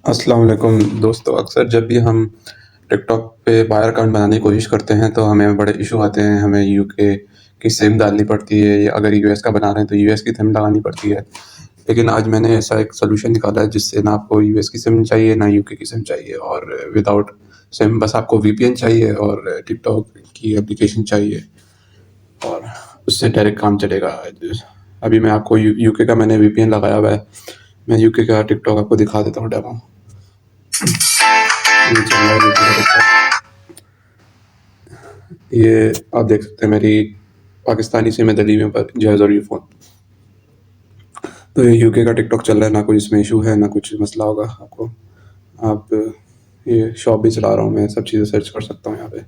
अस्सलाम वालेकुम दोस्तों, अक्सर जब भी हम टिकटॉक पे बायर अकाउंट बनाने की कोशिश करते हैं तो हमें बड़े इशू आते हैं। हमें यूके की सिम डालनी पड़ती है या अगर यूएस का बना रहे हैं तो यूएस की सिम लगानी पड़ती है। लेकिन आज मैंने ऐसा एक सॉल्यूशन निकाला है जिससे ना आपको यूएस की सिम चाहिए ना यूके की सिम चाहिए, और विदाउट सिम बस आपको वीपीएन चाहिए और टिकटॉक की एप्लीकेशन चाहिए और उससे डायरेक्ट काम चलेगा। अभी मैं आपको यूके का मैंने वीपीएन लगाया हुआ है। मैं यूके का टिकटॉक आपको दिखा देता हूँ डेमो। ये चल रहा है यूके का टिकटॉक। ये आप देख सकते हैं मेरी पाकिस्तानी सिम है डली में पर जैज़ और यूफोन। तो ये यूके का टिकटॉक चल रहा है, ना कोई इसमें इशू है ना कुछ मसला होगा आपको। आप ये शॉप भी चला रहा हूँ मैं, सब चीज़ें सर्च कर सकता हूँ यहाँ पे।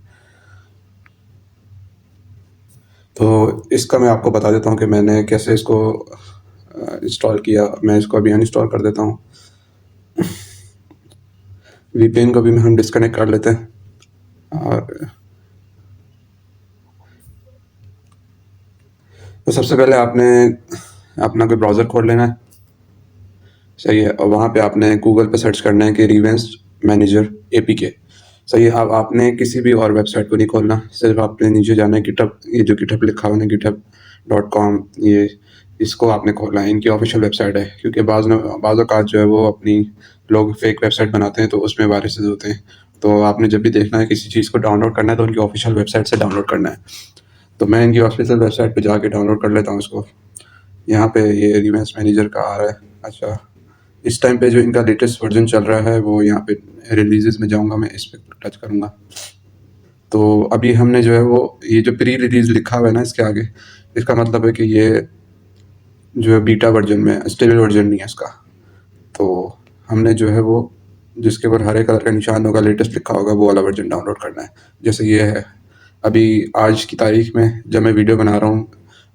तो इसका मैं आपको बता देता हूँ कि मैंने कैसे इसको इंस्टॉल किया। मैं इसको अभी अनइंस्टॉल कर देता हूँ। वीपीएन को भी हम डिस्कनेक्ट कर लेते हैं। और तो सबसे पहले आपने अपना कोई ब्राउज़र खोल लेना है, सही है। और वहाँ पे आपने गूगल पे सर्च करना है कि रिवेंस मैनेजर एपीके, सही है। अब आपने किसी भी और वेबसाइट को नहीं खोलना, सिर्फ आपने नीचे जाना है गिटहब, ये जो गिटहब लिखा हुआ है github.com, ये इसको आपने खोलना है। इनकी ऑफिशियल वेबसाइट है, क्योंकि बाज़ औक़ात जो है वो अपनी लोग फेक वेबसाइट बनाते हैं तो उसमें वायरसेस होते हैं। तो आपने जब भी देखना है किसी चीज़ को डाउनलोड करना है तो उनकी ऑफिशियल वेबसाइट से डाउनलोड करना है। तो मैं इनकी ऑफिशियल वेबसाइट पे जाके डाउनलोड कर लेता हूँ इसको। यहाँ पे ये रिवेंस मैनेजर का आ रहा है। अच्छा, इस टाइम पे जो इनका लेटेस्ट वर्जन चल रहा है वो यहाँ पे रिलीजेस में जाऊँगा, मैं इस पर टच करूँगा। तो अभी हमने जो है वो ये जो प्री रिलीज लिखा हुआ है ना इसके आगे, इसका मतलब है कि ये जो है बीटा वर्जन में, स्टेबल वर्जन नहीं है इसका। तो हमने जो है वो जिसके ऊपर हरे कलर का निशान होगा, लेटेस्ट लिखा होगा, वो वाला वर्जन डाउनलोड करना है। जैसे ये है अभी आज की तारीख में जब मैं वीडियो बना रहा हूँ,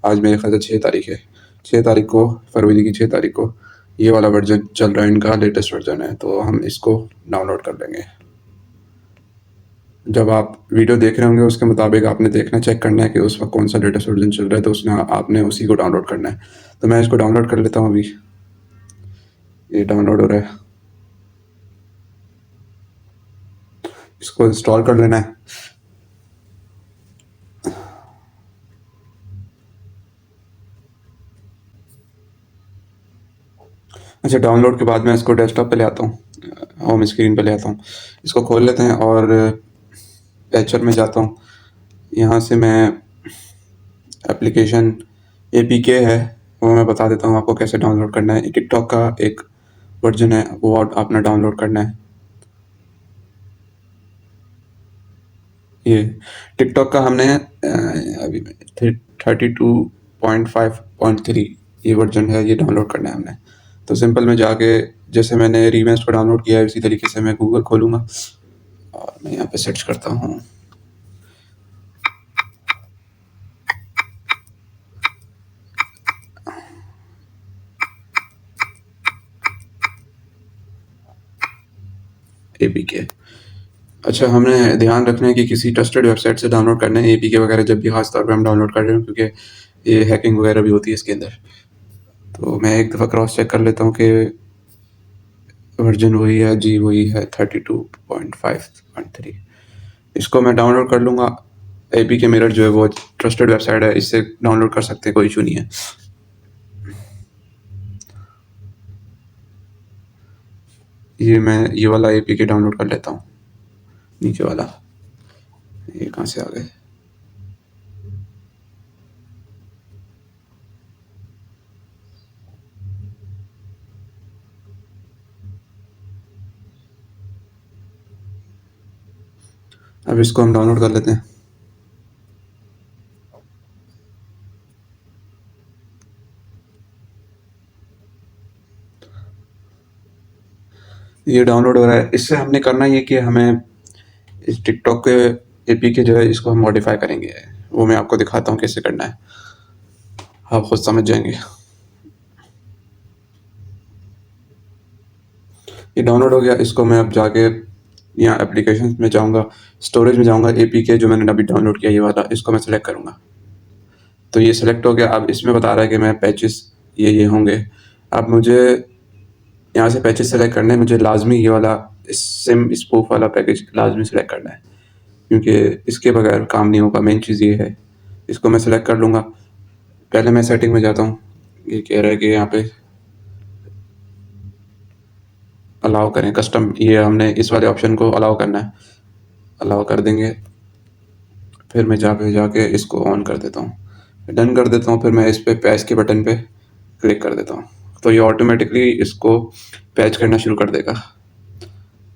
आज मेरे ख्याल से 6 तारीख है, 6 तारीख को, फरवरी की 6 तारीख को ये वाला वर्जन चल रहा है, इनका लेटेस्ट वर्जन है। तो हम इसको डाउनलोड कर लेंगे। जब आप वीडियो देख रहे होंगे उसके मुताबिक आपने देखना, चेक करना है कि उस वक्त कौन सा लेटेस्ट वर्जन चल रहा है, तो उसमें आपने उसी को डाउनलोड करना है। तो मैं इसको डाउनलोड कर लेता हूँ अभी। ये डाउनलोड हो रहा है, इसको इंस्टॉल कर लेना है। अच्छा, डाउनलोड के बाद मैं इसको डेस्कटॉप पे ले आता हूँ, होम स्क्रीन पे ले आता हूँ। इसको खोल लेते हैं और पैचर में जाता हूँ। यहाँ से मैं एप्लीकेशन एपीके है वो मैं बता देता हूँ आपको कैसे डाउनलोड करना है। टिकटॉक का एक वर्जन है वो आपने डाउनलोड करना है। ये टिकटॉक का हमने अभी 32.5.3 ये वर्जन है, ये डाउनलोड करना है हमने। तो सिंपल में जाके जैसे मैंने रीमेंस को डाउनलोड किया है उसी तरीके से मैं गूगल खोलूँगा और मैं यहाँ पे सर्च करता हूँ एपीके। अच्छा, हमने ध्यान रखना है कि किसी ट्रस्टेड वेबसाइट से डाउनलोड करना है एपीके वगैरह, जब भी खास तौर पे हम डाउनलोड कर रहे हो, क्योंकि ये हैकिंग वगैरह भी होती है इसके अंदर। तो मैं एक दफ़ा क्रॉस चेक कर लेता हूँ कि वर्जन वही है जी, वही है 32.5.3। इसको मैं डाउनलोड कर लूँगा। एपीके मिरर जो है वो ट्रस्टेड वेबसाइट है, इससे डाउनलोड कर सकते हैं, कोई इशू नहीं है। ये मैं ये वाला एपीके डाउनलोड कर लेता हूँ, नीचे वाला। ये कहाँ से आ गए? अब इसको हम डाउनलोड कर लेते हैं। ये डाउनलोड हो रहा है। इससे हमने करना ये कि हमें इस टिकटॉक के एपीके जो है इसको हम मॉडिफाई करेंगे। वो मैं आपको दिखाता हूँ कैसे करना है, आप खुद समझ जाएंगे। ये डाउनलोड हो गया। इसको मैं अब जाके यहाँ एप्लीकेशन में जाऊँगा, स्टोरेज में जाऊँगा, एपीके जो मैंने अभी डाउनलोड किया ये वाला, इसको मैं सेलेक्ट करूँगा। तो ये सेलेक्ट हो गया। अब इसमें बता रहा है कि मैं पैचेस ये होंगे। अब मुझे यहाँ से पैचेस सेलेक्ट करने हैं, मुझे लाजमी ये वाला सिम स्पूफ वाला पैकेज लाजमी सेलेक्ट करना है, क्योंकि इसके बगैर काम नहीं होगा। मेन चीज़ ये है, इसको मैं सेलेक्ट कर लूँगा। पहले मैं सेटिंग में जाता हूँ, ये कह रहा है कि यहाँ पे अलाउ करें कस्टम, ये हमने इस वाले ऑप्शन को अलाउ करना है, अलाउ कर देंगे। फिर मैं जाके इसको ऑन कर देता हूँ, डन कर देता हूँ। फिर मैं इस पे पैच के बटन पे क्लिक कर देता हूँ, तो ये ऑटोमेटिकली इसको पैच करना शुरू कर देगा।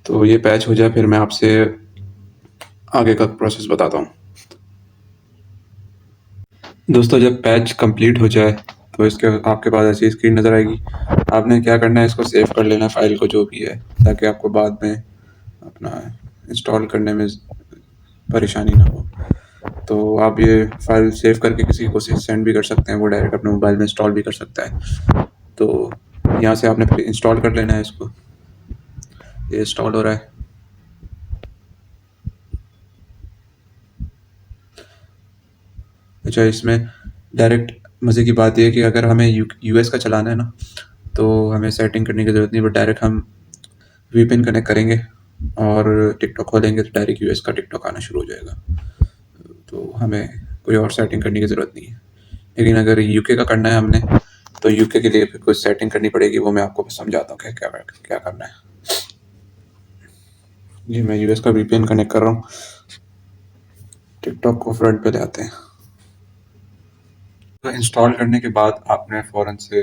तो ये पैच हो जाए फिर मैं आपसे आगे का प्रोसेस बताता हूँ। दोस्तों जब पैच कंप्लीट हो जाए तो इसके आपके पास ऐसी स्क्रीन नज़र आएगी। आपने क्या करना है, इसको सेव कर लेना फाइल को जो भी है, ताकि आपको बाद में अपना इंस्टॉल करने में परेशानी ना हो। तो आप ये फाइल सेव करके किसी को सेंड भी कर सकते हैं, वो डायरेक्ट अपने मोबाइल में इंस्टॉल भी कर सकता है। तो यहाँ से आपने फिर इंस्टॉल कर लेना है इसको। ये इंस्टॉल हो रहा है। अच्छा, इसमें डायरेक्ट मज़े की बात यह है कि अगर हमें यूएस का चलाना है ना, तो हमें सेटिंग करने की ज़रूरत नहीं, बट डायरेक्ट हम वीपीएन कनेक्ट करेंगे और टिकटॉक खोलेंगे तो डायरेक्ट यूएस का टिकटॉक आना शुरू हो जाएगा। तो हमें कोई और सेटिंग करने की ज़रूरत नहीं है। लेकिन अगर यूके का करना है हमने, तो यूके के लिए फिर कुछ सेटिंग करनी पड़ेगी, वो मैं आपको समझाता हूँ क्या क्या करना है। जी मैं यूएस का वीपीएन कनेक्ट कर रहा हूँ। टिकटॉक को फ्रंट पे ले आते हैं। तो इंस्टॉल करने के बाद आपने फ़ौरन से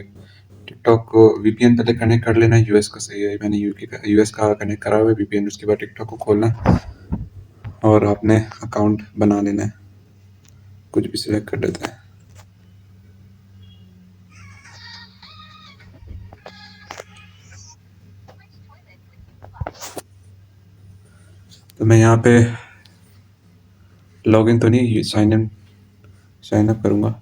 टिकटॉक को वीपीएन पहले कनेक्ट कर लेना है। यूएस का सही है, मैंने यूएस का कनेक्ट करा हुआ है वीपीएन। उसके बाद टिकटॉक को खोलना है और आपने अकाउंट बना लेना है, कुछ भी सिलेक्ट कर लेते हैं। तो मैं यहाँ पे लॉगिन तो नहीं, साइन अप करूँगा।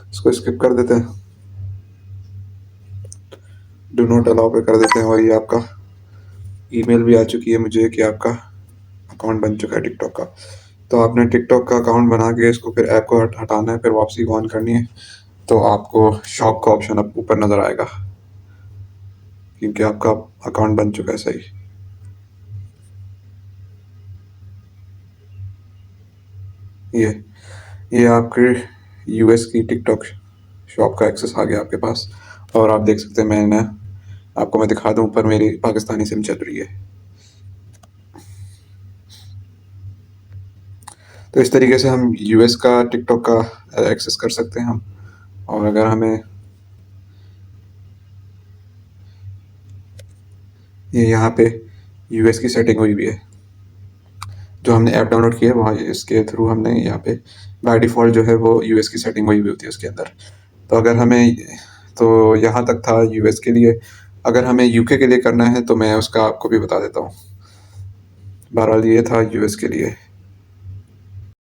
इसको स्किप कर देते हैं, डू नॉट अलाउ पे कर देते हैं। और ये आपका ईमेल भी आ चुकी है मुझे कि आपका अकाउंट बन चुका है टिकटॉक का। तो आपने टिकटॉक का अकाउंट बना के इसको फिर ऐप को हटाना है, फिर वापसी को ऑन करनी है। तो आपको शॉप का ऑप्शन अब ऊपर नज़र आएगा, क्योंकि आपका अकाउंट बन चुका है सही। ये आपके यूएस की टिकटॉक शॉप का एक्सेस आ गया आपके पास। और आप देख सकते हैं, मैं दिखा दूं, ऊपर मेरी पाकिस्तानी सिम चल रही है। तो इस तरीके से हम यूएस का टिकटॉक का एक्सेस कर सकते हैं हम। और अगर हमें ये यहाँ पे यूएस की सेटिंग हुई भी है, जो हमने ऐप डाउनलोड किया है वहाँ इसके थ्रू हमने यहाँ पे बाय डिफ़ॉल्ट जो है वो यूएस की सेटिंग हुई भी होती है उसके अंदर। तो अगर हमें, तो यहाँ तक था यूएस के लिए। अगर हमें यूके के लिए करना है तो मैं उसका आपको भी बता देता हूँ। बहरहाल ये था यूएस के लिए।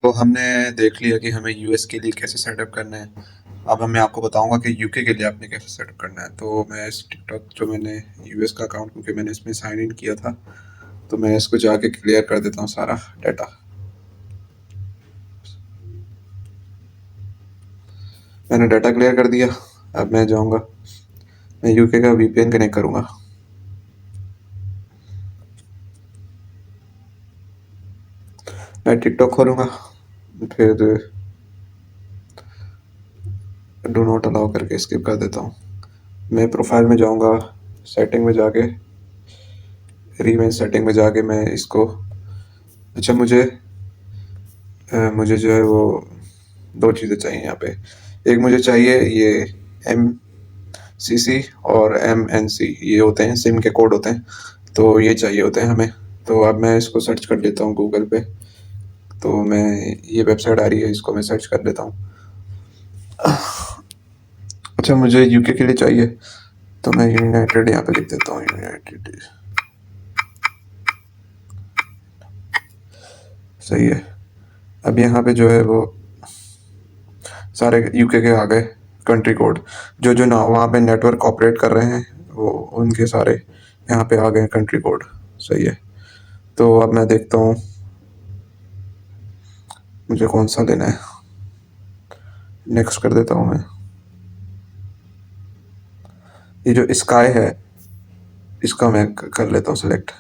तो हमने देख लिया कि हमें यूएस के लिए कैसे सेटअप करना है। अब मैं आपको बताऊंगा कि यूके के लिए आपने कैसे सेटअप करना है। तो मैं इस टिकटॉक जो मैंने यूएस का अकाउंट, क्योंकि मैंने इसमें साइन इन किया था, तो मैं इसको जाके क्लियर कर देता हूँ सारा डाटा। मैंने डाटा क्लियर कर दिया। अब मैं जाऊँगा, मैं यूके का वीपीएन कनेक्ट करूँगा। मैं टिकटॉक खोलूँगा, फिर डू नॉट अलाउ करके स्किप कर देता हूँ। मैं प्रोफाइल में जाऊँगा, सेटिंग में जाके, रीमेन सेटिंग में जाके मैं इसको, अच्छा मुझे जो है वो दो चीज़ें चाहिए यहाँ पे। एक मुझे चाहिए ये MCC और MNC, ये होते हैं सिम के कोड होते हैं, तो ये चाहिए होते हैं हमें। तो अब मैं इसको सर्च कर लेता हूँ गूगल पे। तो मैं, ये वेबसाइट आ रही है, इसको मैं सर्च कर लेता हूँ। अच्छा, मुझे यूके के लिए चाहिए, तो मैं यूनाइटेड यहाँ पे लिख देता हूँ, यूनाइटेड। सही है। अब यहाँ पे जो है वो सारे यूके के आ गए कंट्री कोड। जो जो ना वहाँ पे नेटवर्क ऑपरेट कर रहे हैं वो उनके सारे यहाँ पे आ गए कंट्री कोड। सही है, तो अब मैं देखता हूँ मुझे कौन सा लेना है। नेक्स्ट कर देता हूँ मैं। ये जो स्काई है इसका मैं कर लेता हूँ सेलेक्ट।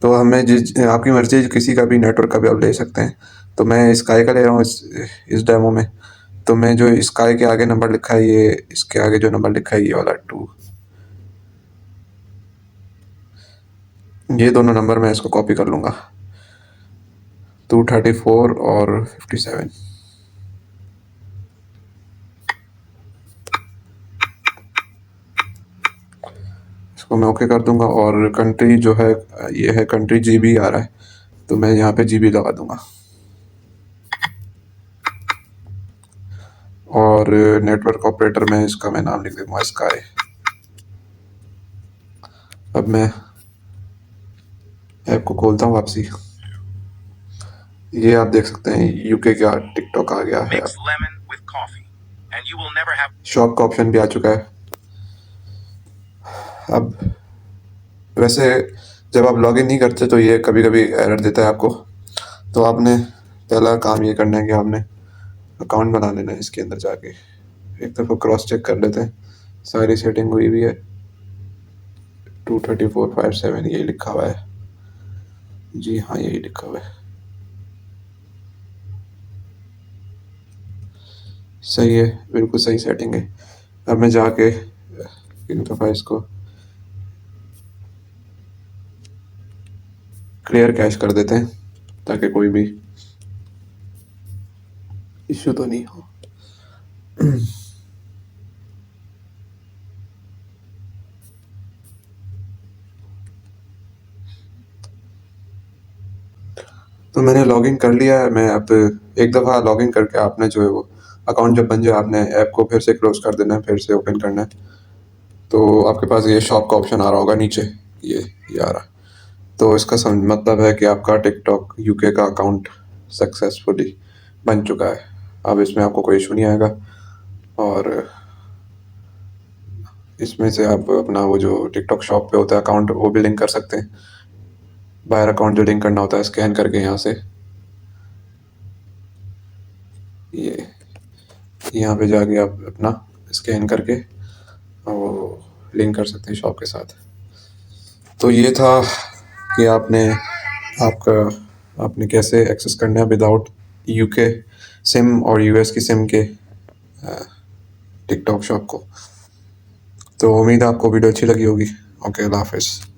तो हमें जिस आपकी मर्जी, किसी का भी नेटवर्क का भी आप ले सकते हैं। तो मैं स्काई का ले रहा हूँ इस डेमो में। तो मैं जो स्काई के आगे नंबर लिखा है, ये इसके आगे जो नंबर लिखा है ये वाला 2, ये दोनों नंबर मैं इसको कॉपी कर लूँगा, 234 और 57। इसको मैं ओके कर दूंगा। और कंट्री जो है ये है कंट्री GB आ रहा है, तो मैं यहाँ पे GB लगा दूंगा। और नेटवर्क ऑपरेटर में इसका मैं नाम लिख दूंगा स्काई। अब मैं ऐप को खोलता हूँ वापसी। ये आप देख सकते हैं यूके का टिकटॉक आ गया है। शॉप का ऑप्शन भी आ चुका है। अब वैसे जब आप लॉगिन नहीं करते तो ये कभी कभी एरर देता है आपको। तो आपने पहला काम ये करना है कि आपने अकाउंट बना लेना है। इसके अंदर जाके एक दफ़ा क्रॉस चेक कर लेते हैं, सारी सेटिंग हुई भी है। 23457 यही लिखा हुआ है। जी हाँ, यही लिखा हुआ है। सही है, बिल्कुल सही सेटिंग है। अब मैं जाके एक दफ़ा इसको क्लियर कैश कर देते हैं ताकि कोई भी इश्यू तो नहीं हो। तो मैंने लॉगिन कर लिया है। मैं अब एक दफ़ा लॉगिन करके आपने जो है वो अकाउंट जब बन जाए आपने ऐप को फिर से क्लोज कर देना है, फिर से ओपन करना है। तो आपके पास ये शॉप का ऑप्शन आ रहा होगा नीचे, ये आ रहा। तो इसका मतलब है कि आपका टिकटॉक यूके का अकाउंट सक्सेसफुली बन चुका है। अब इसमें आपको कोई इशू नहीं आएगा। और इसमें से आप अपना वो जो टिकटॉक शॉप पे होता है अकाउंट, वो भी लिंक कर सकते हैं। बायर अकाउंट जो लिंक करना होता है स्कैन करके यहाँ से ये यहाँ पे जाके आप अपना स्कैन करके वो लिंक कर सकते हैं शॉप के साथ। तो ये था कि आपने कैसे एक्सेस करना है विदाउट यूके सिम और यूएस की सिम के टिकटॉक शॉप को। तो उम्मीद है आपको वीडियो अच्छी लगी होगी। ओके, अल्लाह हाफिज़।